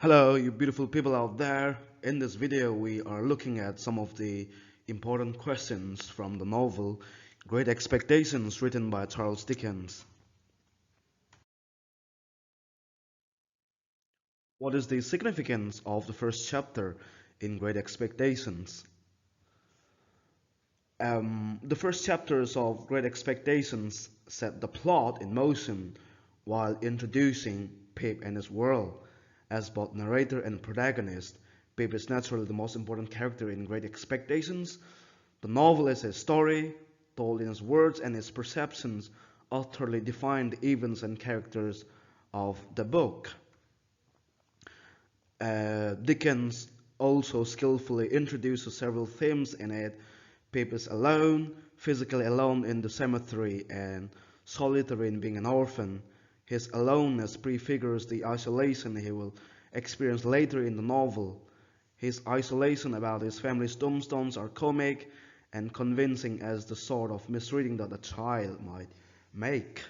Hello, you beautiful people out there. In this video, we are looking at some of the important questions from the novel Great Expectations, written by Charles Dickens. What is the significance of the first chapter in Great Expectations? The first chapters of Great Expectations set the plot in motion while introducing Pip and his world. As both narrator and protagonist, Pip is naturally the most important character in Great Expectations. The novel is a story told in his words, and his perceptions utterly define the events and characters of the book. Dickens also skillfully introduces several themes in it. Pip is alone, physically alone in the cemetery, and solitary in being an orphan. His aloneness prefigures the isolation he will experience later in the novel. His isolation about his family's tombstones are comic and convincing as the sort of misreading that a child might make.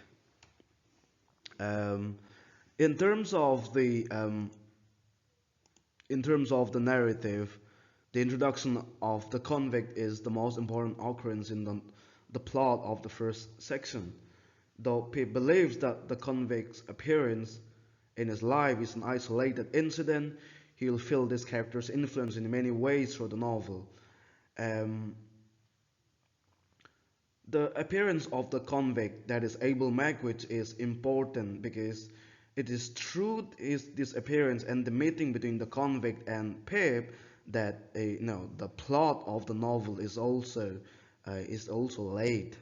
Um, in terms of the narrative, the introduction of the convict is the most important occurrence in the plot of the first section. Though Pip believes that the convict's appearance in his life is an isolated incident, he will feel this character's influence in many ways through the novel. Um, the appearance of the convict, that is Abel Magwitch, is important because it is through this appearance and the meeting between the convict and Pip that the plot of the novel is also laid.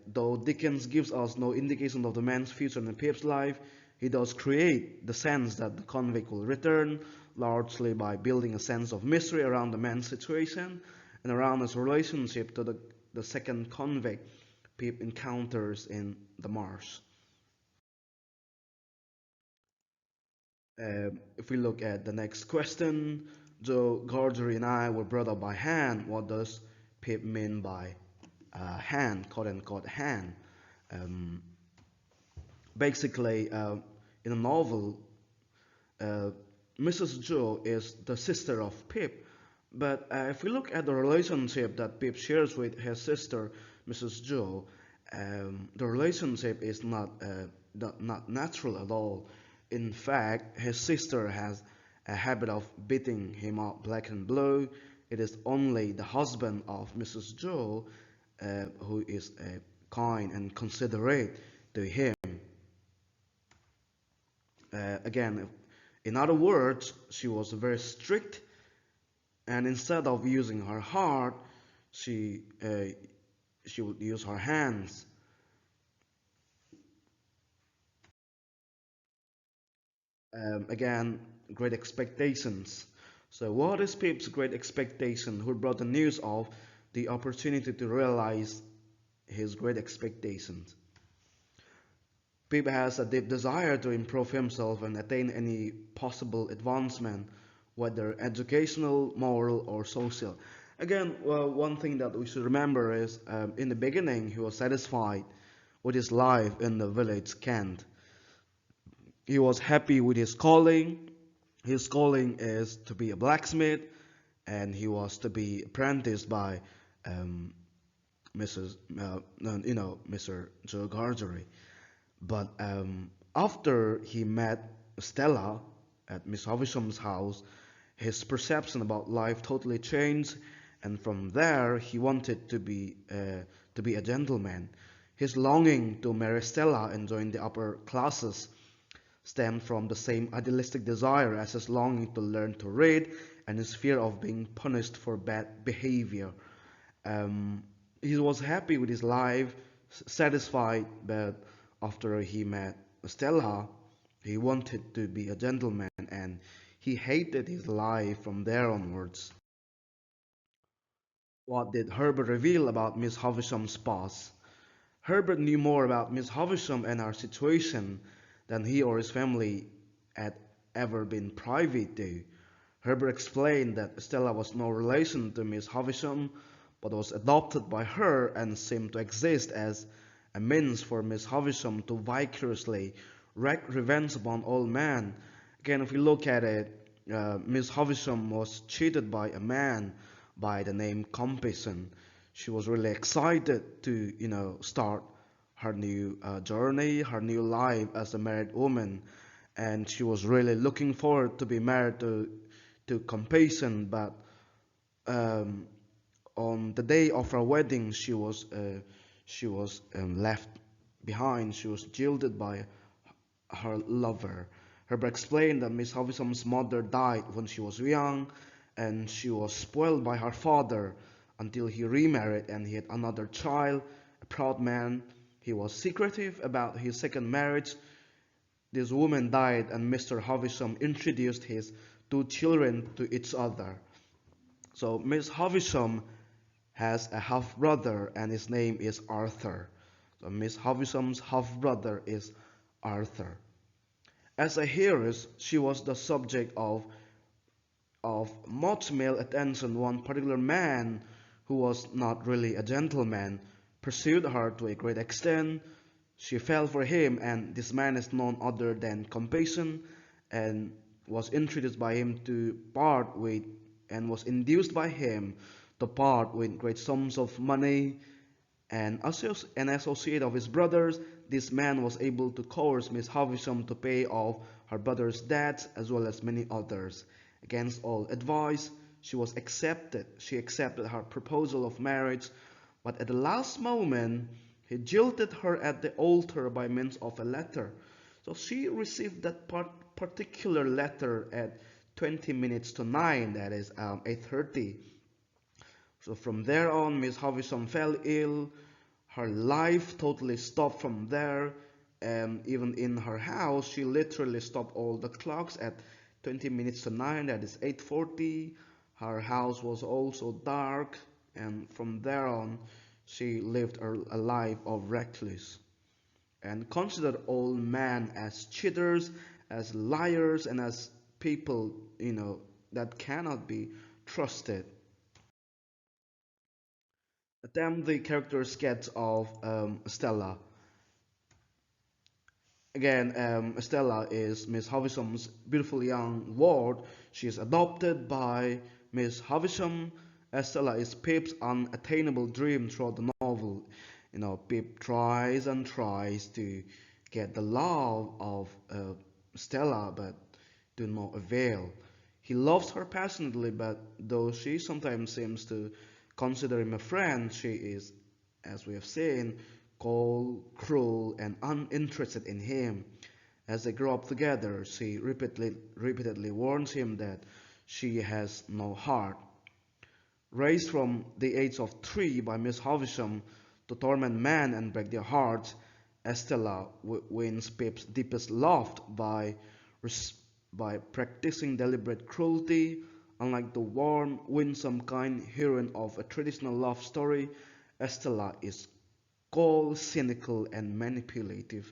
Though Dickens gives us no indication of the man's future in Pip's life, he does create the sense that the convict will return, largely by building a sense of mystery around the man's situation and around his relationship to the second convict Pip encounters in the marsh. If we look at the next question, Joe Gargery and I were brought up by hand. What does Pip mean by hand, quote unquote hand? Um, Basically, in a novel, uh, Mrs. Joe is the sister of Pip. But if we look at the relationship that Pip shares with his sister, Mrs. Joe, the relationship is not natural at all. In fact, his sister has a habit of beating him up black and blue. It is only the husband of Mrs. Joe who is kind and considerate to him. Again, in other words, she was very strict, and instead of using her heart, she would use her hands. Again, great expectations. So, what is Pip's great expectation? Who brought the news of the opportunity to realize his great expectations? Pip has a deep desire to improve himself and attain any possible advancement, whether educational, moral, or social. Again, one thing that we should remember is in the beginning, he was satisfied with his life in the village Kent. He was happy with his calling. His calling is to be a blacksmith, and he was to be apprenticed by um, Mrs. Mr. Joe Gargery. But after he met Estella at Miss Havisham's house, his perception about life totally changed, and from there he wanted to be a gentleman. His longing to marry Stella and join the upper classes stemmed from the same idealistic desire as his longing to learn to read and his fear of being punished for bad behavior. He was happy with his life, satisfied, but after he met Stella, he wanted to be a gentleman and he hated his life from there onwards. What did Herbert reveal about Miss Havisham's past? Herbert knew more about Miss Havisham and her situation than he or his family had ever been privy to. Herbert explained that Stella was no relation to Miss Havisham, but was adopted by her and seemed to exist as a means for Miss Havisham to vicariously wreak revenge upon all men. Again, if we look at it, Miss Havisham was cheated by a man by the name Compeyson. She was really excited to, start her new journey, her new life as a married woman, and she was really looking forward to be married to Compeyson. But um, on the day of her wedding, she was left behind. She was jilted by her lover. Herbert explained that Miss Havisham's mother died when she was young, and she was spoiled by her father until he remarried and he had another child, a proud man. He was secretive about his second marriage. This woman died, and Mr. Havisham introduced his two children to each other. So Miss Havisham has a half brother, and his name is Arthur. So Miss Havisham's half brother is Arthur. As a heiress, she was the subject of much male attention. One particular man, who was not really a gentleman, pursued her to a great extent. She fell for him, and this man is none other than Compassion, and was introduced by him to part with, and was induced by him to part with great sums of money. And as an associate of his brothers, this man was able to coerce Miss Havisham to pay off her brother's debts as well as many others. Against all advice, she accepted her proposal of marriage, but at the last moment, he jilted her at the altar by means of a letter. So she received that particular letter at 20 minutes to 9, that is 8:30. So from there on, Miss Havisham fell ill. Her life totally stopped from there. And even in her house, she literally stopped all the clocks at 20 minutes to 9, that is 8:40. Her house was also dark. And from there on, she lived a life of recluse and considered all men as cheaters, as liars, and as people, that cannot be trusted. Attempt the character sketch of Estella. Again, Estella is Miss Havisham's beautiful young ward. She is adopted by Miss Havisham. Estella is Pip's unattainable dream throughout the novel. Pip tries and tries to get the love of Stella, but to no avail. He loves her passionately, but though she sometimes seems to consider him a friend, she is, as we have seen, cold, cruel, and uninterested in him. As they grow up together, she repeatedly warns him that she has no heart. Raised from the age of 3 by Miss Havisham to torment men and break their hearts, Estella wins Pip's deepest love by practicing deliberate cruelty. Unlike the warm, winsome kind heroine of a traditional love story, Estella is cold, cynical, and manipulative.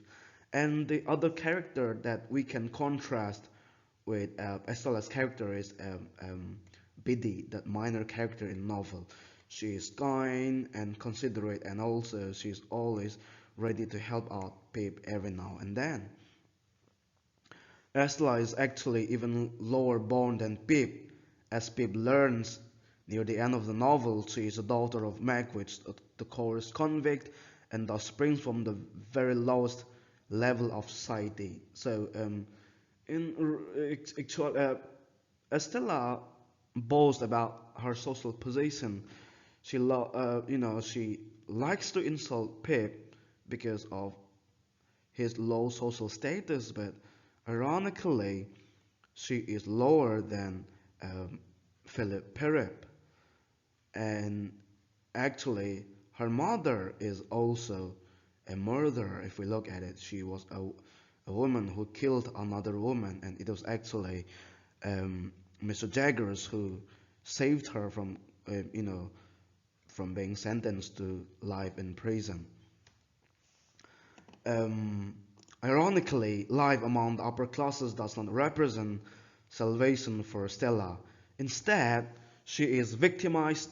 And the other character that we can contrast with Estella's character is Biddy, that minor character in the novel. She is kind and considerate, and also she is always ready to help out Pip every now and then. Estella is actually even lower born than Pip. As Pip learns near the end of the novel, she is a daughter of Magwitch, the coerced convict, and thus springs from the very lowest level of society. So, Estella boasts about her social position. She likes to insult Pip because of his low social status, but ironically, she is lower than Philip Perrip. And actually, her mother is also a murderer. If we look at it, she was a woman who killed another woman, and it was actually Mr. Jaggers who saved her from being sentenced to life in prison. Um, Ironically, life among the upper classes does not represent salvation for Stella. Instead, she is victimized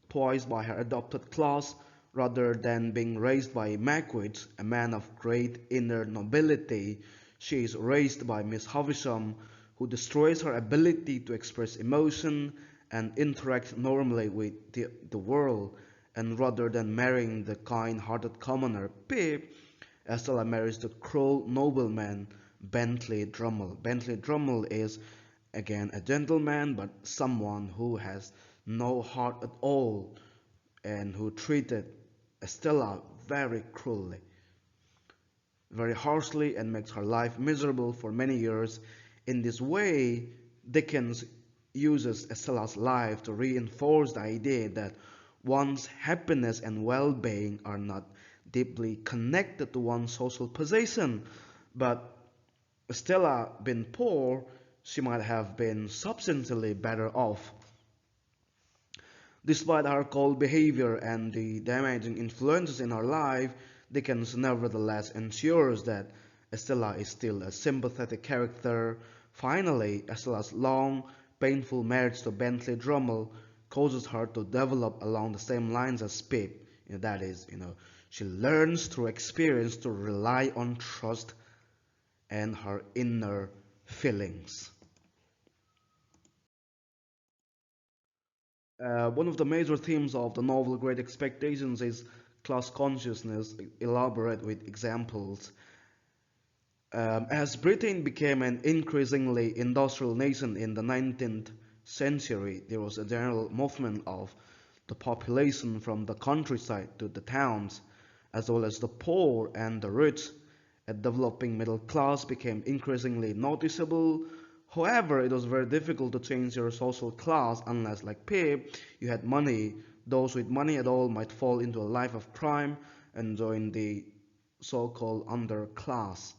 twice by her adopted class rather than being raised by Magwitch, a man of great inner nobility. She is raised by Miss Havisham, who destroys her ability to express emotion and interact normally with the world. And rather than marrying the kind-hearted commoner Pip, Estella marries the cruel nobleman Bentley Drummle. Bentley Drummle is again a gentleman, but someone who has no heart at all and who treated Estella very cruelly, very harshly, and makes her life miserable for many years. In this way, Dickens uses Estella's life to reinforce the idea that one's happiness and well-being are not deeply connected to one's social position, but Estella being poor, she might have been substantially better off. Despite her cold behavior and the damaging influences in her life, Dickens nevertheless ensures that Estella is still a sympathetic character. Finally, Estella's long, painful marriage to Bentley Drummle causes her to develop along the same lines as Pip. That is, she learns through experience to rely on trust and her inner feelings. One of the major themes of the novel Great Expectations is class consciousness, elaborate with examples. As Britain became an increasingly industrial nation in the 19th century, there was a general movement of the population from the countryside to the towns, as well as the poor and the rich. A developing middle class became increasingly noticeable. However, it was very difficult to change your social class unless, like Pip, you had money. Those with money at all might fall into a life of crime and join the so-called underclass.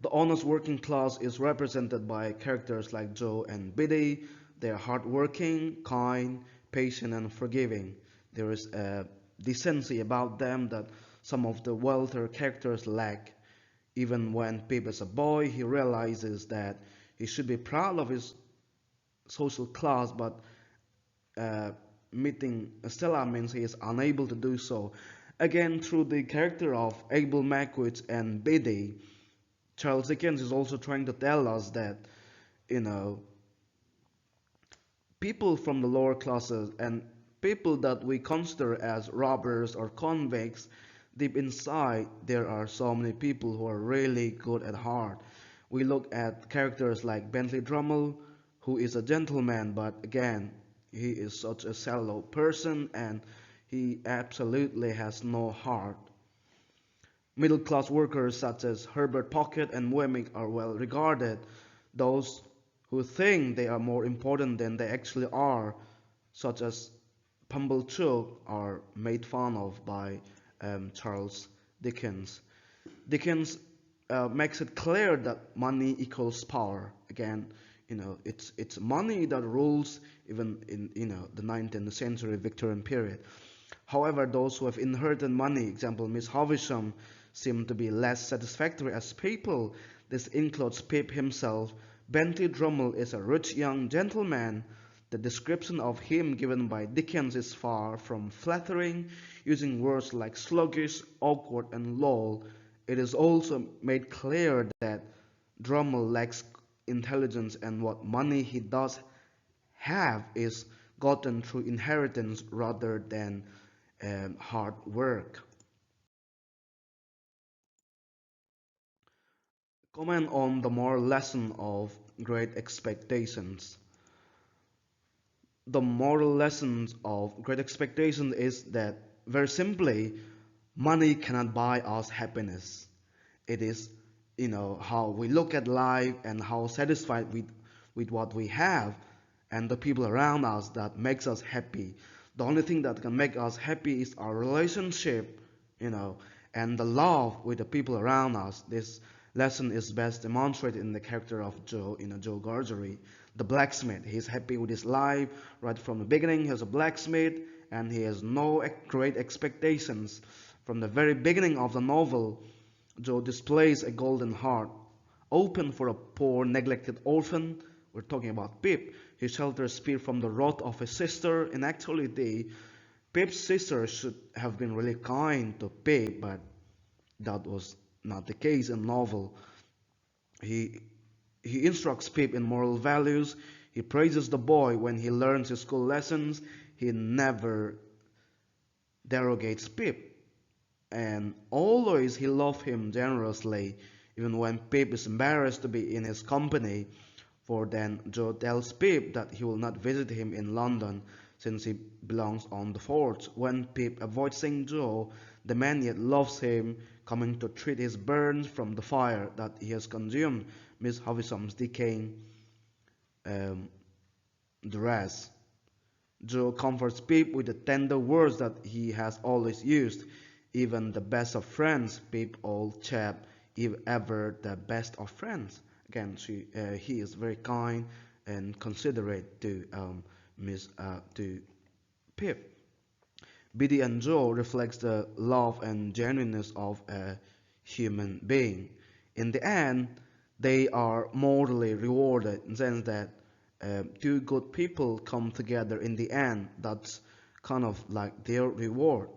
The honest working class is represented by characters like Joe and Biddy. They are hardworking, kind, patient, and forgiving. There is a decency about them that some of the wealthier characters lack. Even when Pip is a boy, he realizes that he should be proud of his social class, but uh, meeting Stella means he is unable to do so. Again, through the character of Abel Mackwith and Biddy, Charles Dickens is also trying to tell us that, you know, people from the lower classes and people that we consider as robbers or convicts, deep inside there are so many people who are really good at heart. We look at characters like Bentley Drummle, who is a gentleman, but again, he is such a shallow person and he absolutely has no heart. Middle class workers such as Herbert Pocket and Wemmick are well regarded. Those who think they are more important than they actually are, such as Pumblechook, are made fun of by Charles Dickens. Dickens makes it clear that money equals power. Again, it's money that rules even in the 19th century Victorian period. However, those who have inherited money, example Miss Havisham, seem to be less satisfactory as people. This includes Pip himself. Bentley Drummle is a rich young gentleman. The description of him given by Dickens is far from flattering, using words like sluggish, awkward, and low. It is also made clear that Drummle lacks intelligence and what money he does have is gotten through inheritance rather than hard work. Comment on the moral lesson of Great Expectations. The moral lessons of Great Expectations is that, very simply, money cannot buy us happiness. It is, how we look at life and how satisfied with what we have and the people around us that makes us happy. The only thing that can make us happy is our relationship, and the love with the people around us. This lesson is best demonstrated in the character of Joe, Joe Gargery, the blacksmith. He's happy with his life right from the beginning. He's a blacksmith and he has no great expectations. From the very beginning of the novel, Joe displays a golden heart, open for a poor, neglected orphan. We're talking about Pip. He shelters Pip from the wrath of his sister. In actuality, Pip's sister should have been really kind to Pip, but that was not the case in the novel. He he instructs Pip in moral values. He praises the boy when he learns his school lessons. He never derogates Pip, and always he loves him generously, even when Pip is embarrassed to be in his company. For then Joe tells Pip that he will not visit him in London since he belongs on the fort. When Pip avoids seeing Joe, the man yet loves him, coming to treat his burns from the fire that he has consumed Miss Havisham's decaying um, dress. Joe comforts Pip with the tender words that he has always used. Even the best of friends, Pip, old chap, if ever the best of friends. Again, he is very kind and considerate to to Pip. Biddy and Joe reflects the love and genuineness of a human being. In the end, they are morally rewarded in the sense that two good people come together in the end. That's kind of like their reward.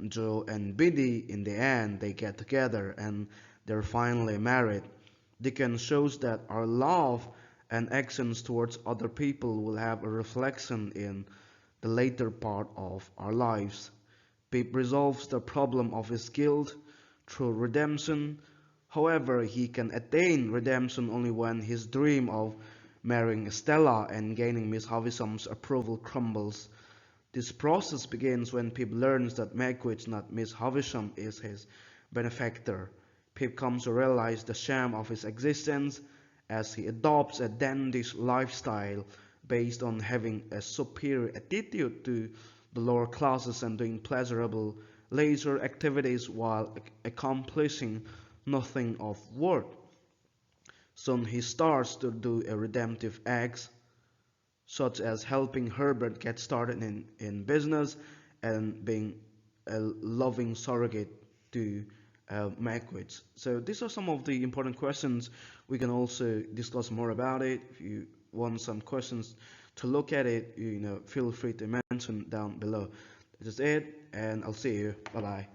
Joe and Biddy, in the end, they get together and they're finally married. Dickens shows that our love and actions towards other people will have a reflection in the later part of our lives. Pip resolves the problem of his guilt through redemption. However, he can attain redemption only when his dream of marrying Estella and gaining Miss Havisham's approval crumbles. This process begins when Pip learns that Magwitch, not Miss Havisham, is his benefactor. Pip comes to realize the sham of his existence as he adopts a dandish lifestyle based on having a superior attitude to the lower classes and doing pleasurable leisure activities while accomplishing nothing of worth. Soon he starts to do a redemptive acts such as helping Herbert get started in business and being a loving surrogate to Magwitch. So these are some of the important questions. We can also discuss more about it. If you want some questions to look at it, feel free to mention down below. This is it, and I'll see you. Bye bye.